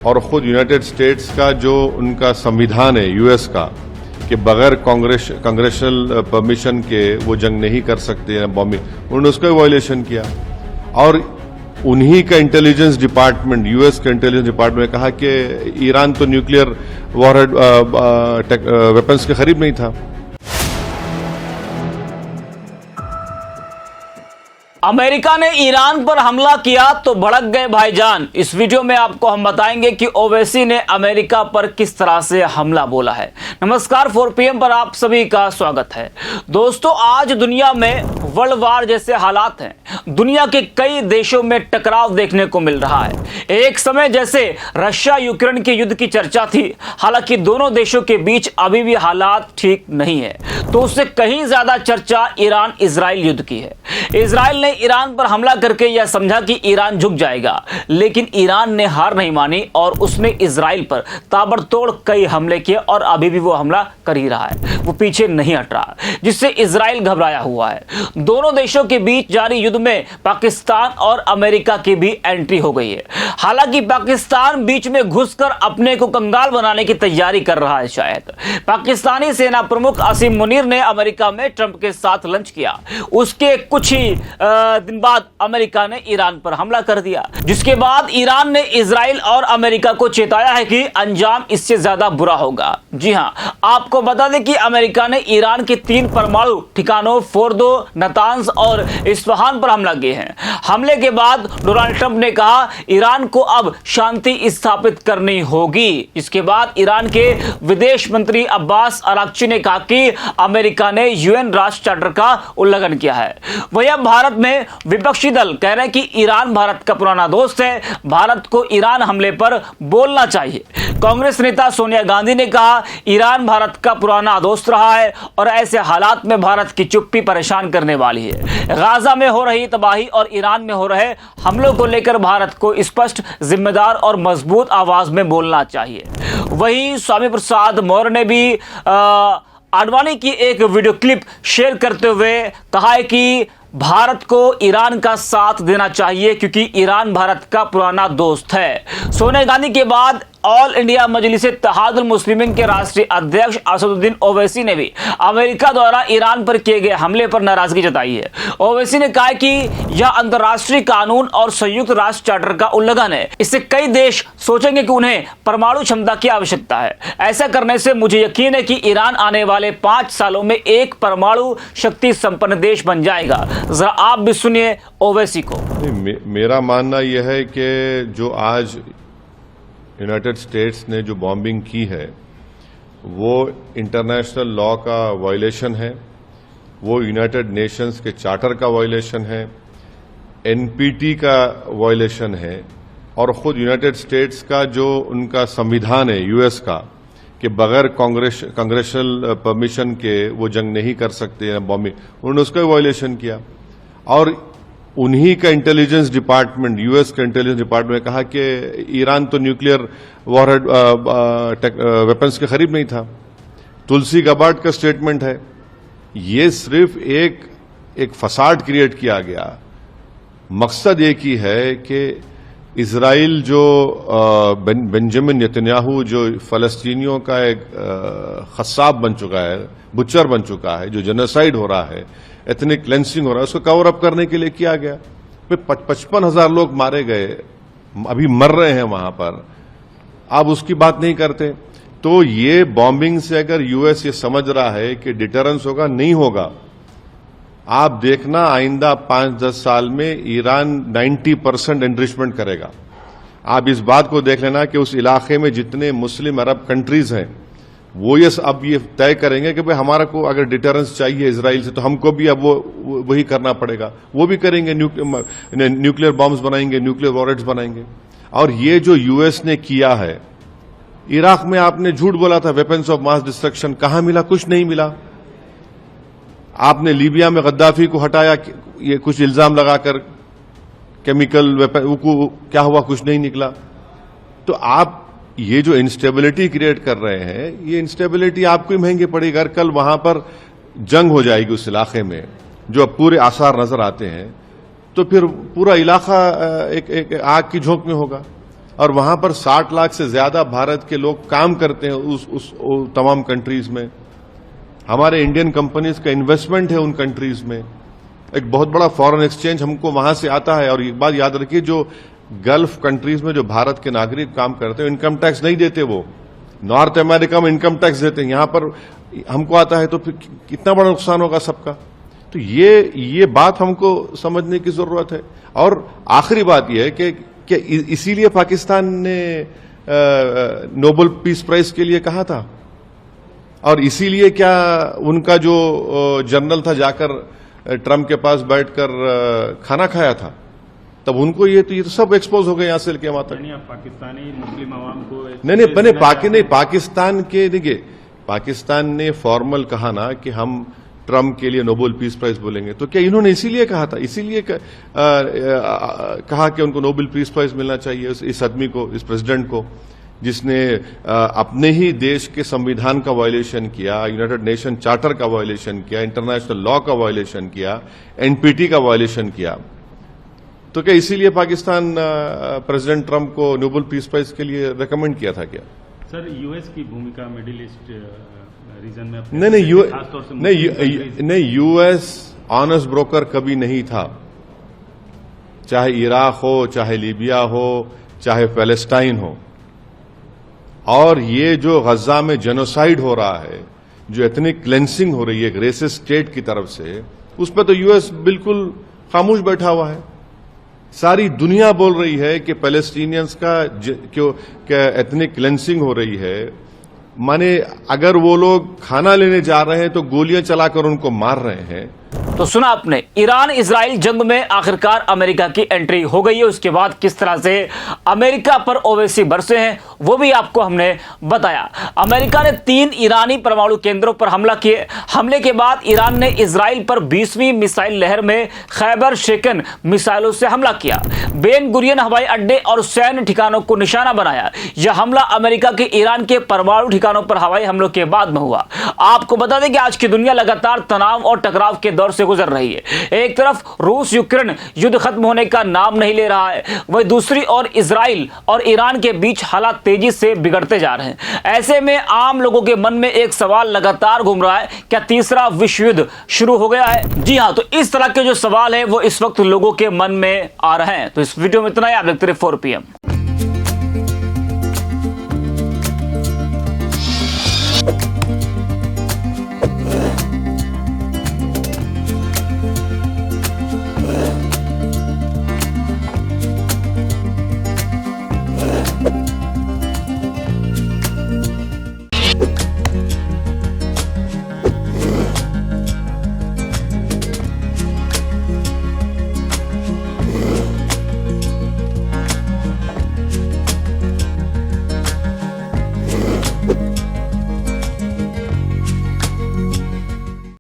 और खुद United states का जो उनका संविधान है यूएस का कि बगैर कांग्रेशनल परमिशन के वो जंग नहीं कर सकते बॉम्बिंग, उन्होंने उसका वायलेशन किया। और उन्हीं का इंटेलिजेंस डिपार्टमेंट, यूएस का इंटेलिजेंस डिपार्टमेंट ने कहा कि ईरान तो न्यूक्लियर वॉरहेड वेपन्स के करीब नहीं था। अमेरिका ने ईरान पर हमला किया तो भड़क गए भाईजान। इस वीडियो में आपको हम बताएंगे कि ओवैसी ने अमेरिका पर किस तरह से हमला बोला है। नमस्कार, 4 PM पर आप सभी का स्वागत है। दोस्तों, आज दुनिया में वर्ल्ड वार जैसे हालात हैं। दुनिया के कई देशों में टकराव देखने को मिल रहा है। एक समय जैसे रशिया यूक्रेन के युद्ध की चर्चा थी, हालांकि दोनों देशों के बीच अभी भी हालात ठीक नहीं है। तो उससे कहीं ज्यादा चर्चा ईरान इजराइल युद्ध की है। इजराइल ने ईरान पर हमला करके यह समझा कि ईरान झुक जाएगा, लेकिन ईरान ने हार नहीं मानी और उसने इजराइल पर ताबड़तोड़ कई हमले किए और अभी भी वो हमला कर ही रहा है, वो पीछे नहीं हट रहा, जिससे इजराइल घबराया हुआ है। दोनों देशों के बीच जारी युद्ध में पाकिस्तान और अमेरिका की भी एंट्री हो गई है। हालांकि पाकिस्तान बीच में घुसकर अपने को कंगाल बनाने की तैयारी कर रहा है। शायद पाकिस्तानी सेना प्रमुख आसिम मुनीर ने अमेरिका में ट्रंप के साथ लंच किया, उसके कुछ ही दिन बाद अमेरिका ने ईरान पर हमला कर दिया, जिसके बाद ईरान ने इजराइल और अमेरिका को चेताया है कि अंजाम इससे ज्यादा बुरा होगा। जी हां, आपको बता दें कि अमेरिका ने ईरान के 3 परमाणु ठिकानों फोर्दो, नतांज और इस्फहान पर हमला किए हैं। हमले के बाद डोनाल्ड ट्रंप ने कहा ईरान को अब शांति स्थापित करनी होगी। इसके बाद ईरान के विदेश मंत्री अब्बास अराक्ची ने कहा कि अमेरिका ने यूएन राष्ट्र चार्टर का उल्लंघन किया है। वहीं भारत में विपक्षी दल कह रहे हैं कि ईरान भारत का पुराना दोस्त है, भारत को ईरान हमले पर बोलना चाहिए। कांग्रेस नेता सोनिया गांधी ने कहा ईरान भारत का पुराना दोस्त रहा है और ऐसे हालात में भारत की चुप्पी परेशान करने वाली है। गाजा में हो रही तबाही और ईरान में हो रहे हमलों को लेकर भारत को स्पष्ट, जिम्मेदार और मजबूत आवाज में बोलना चाहिए। वहीं स्वामी प्रसाद मौर्य ने भी आडवाणी की एक वीडियो क्लिप शेयर करते हुए कहा है कि भारत को ईरान का साथ देना चाहिए क्योंकि ईरान भारत का पुराना दोस्त है। सोनिया गांधी के बाद ऑल इंडिया मजलिस इत्तेहादुल मुस्लिमीन के राष्ट्रीय अध्यक्ष असदुद्दीन ओवैसी ने भी अमेरिका द्वारा ईरान पर किए गए हमले पर नाराजगी जताई है। ओवैसी ने कहा कि यह अंतर्राष्ट्रीय कानून और संयुक्त राष्ट्र चार्टर का उल्लंघन है। इससे कई देश सोचेंगे कि उन्हें परमाणु क्षमता की आवश्यकता है। ऐसा करने से मुझे यकीन है कि ईरान आने वाले 5 सालों में एक परमाणु शक्ति संपन्न देश बन जाएगा। जरा आप भी सुनिए ओवैसी को। मेरा मानना यह है कि जो आज यूनाइटेड स्टेट्स ने जो बॉम्बिंग की है वो इंटरनेशनल लॉ का वायलेशन है, वो यूनाइटेड नेशंस के चार्टर का वायलेशन है, एनपीटी का वायलेशन है और खुद यूनाइटेड स्टेट्स का जो उनका संविधान है यूएस का कि बगैर कांग्रेशनल परमिशन के वो जंग नहीं कर सकते बॉम्बिंग, उन्होंने उसका वायलेशन किया। और उन्हीं का इंटेलिजेंस डिपार्टमेंट, यूएस का इंटेलिजेंस डिपार्टमेंट ने कहा कि ईरान तो न्यूक्लियर वॉरहेड वेपन्स के करीब नहीं था। तुलसी गबार्ड का स्टेटमेंट है। ये सिर्फ एक फसाड क्रिएट किया गया। मकसद एक ही है कि इजराइल जो बेंजामिन नेतन्याहू जो फलस्तीनियों का एक खस्साब बन चुका है, बुच्चर बन चुका है, जो जेनोसाइड हो रहा है, एथनिक क्लेंसिंग हो रहा है, उसको कवर अप करने के लिए किया गया। 55,000 लोग मारे गए, अभी मर रहे हैं वहां पर, आप उसकी बात नहीं करते। तो ये बॉम्बिंग से अगर यूएस ये समझ रहा है कि डिटरेंस होगा, नहीं होगा। आप देखना आइंदा 5-10 साल में ईरान 90% एनरिचमेंट करेगा। आप इस बात को देख लेना कि उस इलाके में जितने मुस्लिम अरब कंट्रीज हैं वो अब ये तय करेंगे कि भाई हमारा को अगर डिटरेंस चाहिए इजराइल से तो हमको भी अब वही करना पड़ेगा। वो भी करेंगे, न्यूक्लियर बॉम्ब्स बनाएंगे, न्यूक्लियर वॉरहेड्स बनाएंगे। और ये जो यूएस ने किया है, इराक में आपने झूठ बोला था वेपन्स ऑफ मास डिस्ट्रक्शन, कहां मिला? कुछ नहीं मिला। आपने लीबिया में गद्दाफी को हटाया, ये कुछ इल्जाम लगाकर केमिकल वेपन, क्या हुआ? कुछ नहीं निकला। तो आप ये जो इंस्टेबिलिटी क्रिएट कर रहे हैं, ये इंस्टेबिलिटी आपको ही महंगी पड़ेगी। अगर कल वहां पर जंग हो जाएगी उस इलाके में, जो अब पूरे आसार नजर आते हैं, तो फिर पूरा इलाका एक आग की झोंक में होगा। और वहां पर 60 लाख से ज्यादा भारत के लोग काम करते हैं उस तमाम कंट्रीज में। हमारे इंडियन कंपनीज का इन्वेस्टमेंट है उन कंट्रीज में। एक बहुत बड़ा फॉरेन एक्सचेंज हमको वहां से आता है। और एक बात याद रखिए, जो गल्फ कंट्रीज में जो भारत के नागरिक काम करते हैं इनकम टैक्स नहीं देते, वो नॉर्थ अमेरिका में इनकम टैक्स देते हैं। यहां पर हमको आता है तो फिर कितना बड़ा नुकसान होगा सबका। तो ये बात हमको समझने की जरूरत है। और आखिरी बात यह है कि इसीलिए पाकिस्तान ने नोबेल पीस प्राइज के लिए कहा था, और इसीलिए क्या उनका जो जनरल था जाकर ट्रंप के पास बैठकर खाना खाया था, तब उनको ये तो सब एक्सपोज हो गए यहां से लेके वहां तक। नहीं, पाकिस्तानी मुस्लिम आवाम को नहीं, पाकिस्तान के देखिए, पाकिस्तान ने फॉर्मल कहा ना कि हम ट्रंप के लिए नोबेल पीस प्राइज बोलेंगे, तो क्या इन्होंने इसीलिए कहा था, इसीलिए कहा कि उनको नोबेल पीस प्राइज मिलना चाहिए इस आदमी को, इस प्रेसिडेंट को, जिसने अपने ही देश के संविधान का वायलेशन किया, यूनाइटेड नेशन चार्टर का वायलेशन किया, इंटरनेशनल लॉ का वायलेशन किया, एनपीटी का वायलेशन किया। तो क्या इसीलिए पाकिस्तान प्रेसिडेंट ट्रंप को नोबेल पीस प्राइज के लिए रेकमेंड किया था क्या? सर, यूएस की भूमिका मिडिल ईस्ट रीजन में नहीं, यूएस ऑनेस्ट ब्रोकर कभी नहीं था। चाहे इराक हो, चाहे लीबिया हो, चाहे पैलेस्टाइन हो। और ये जो गजा में जेनोसाइड हो रहा है, जो एथनिक क्लेंसिंग हो रही है एक रेसिस्ट स्टेट की तरफ से, उस पर तो यूएस बिल्कुल खामोश बैठा हुआ है। सारी दुनिया बोल रही है कि पैलेस्टीनियंस का एथनिक क्लेंसिंग हो रही है। माने अगर वो लोग खाना लेने जा रहे हैं तो गोलियां चलाकर उनको मार रहे हैं। तो सुना आपने, ईरान इजराइल जंग में आखिरकार अमेरिका की एंट्री हो गई है। उसके बाद किस तरह से अमेरिका पर ओवैसी बरसे हैं वो भी आपको हमने बताया। अमेरिका ने 3 ईरानी परमाणु केंद्रों पर हमला किए। हमले के बाद ईरान ने इजराइल पर 20वीं मिसाइल लहर में खैबर शेकन मिसाइलों से हमला किया। बेन गुरियन हवाई अड्डे और सैन्य ठिकानों को निशाना बनाया। यह हमला अमेरिका के ईरान के परमाणु ठिकानों पर हवाई हमलों के बाद में हुआ। आपको बता दें कि आज की दुनिया लगातार तनाव और टकराव के दौर से गुजर रही है। एक तरफ रूस यूक्रेन युद्ध खत्म होने का नाम नहीं ले रहा है, वहीं दूसरी ओर इजराइल और ईरान के बीच हालात तेजी से बिगड़ते जा रहे हैं। ऐसे में आम लोगों के मन में एक सवाल लगातार घूम रहा है, क्या तीसरा विश्व युद्ध शुरू हो गया है? जी हां, तो इस तरह के जो सवाल है वो इस वक्त लोगों के मन में आ रहे हैं। तो इस वीडियो में इतना ही। आप देखते रहिए 4 PM।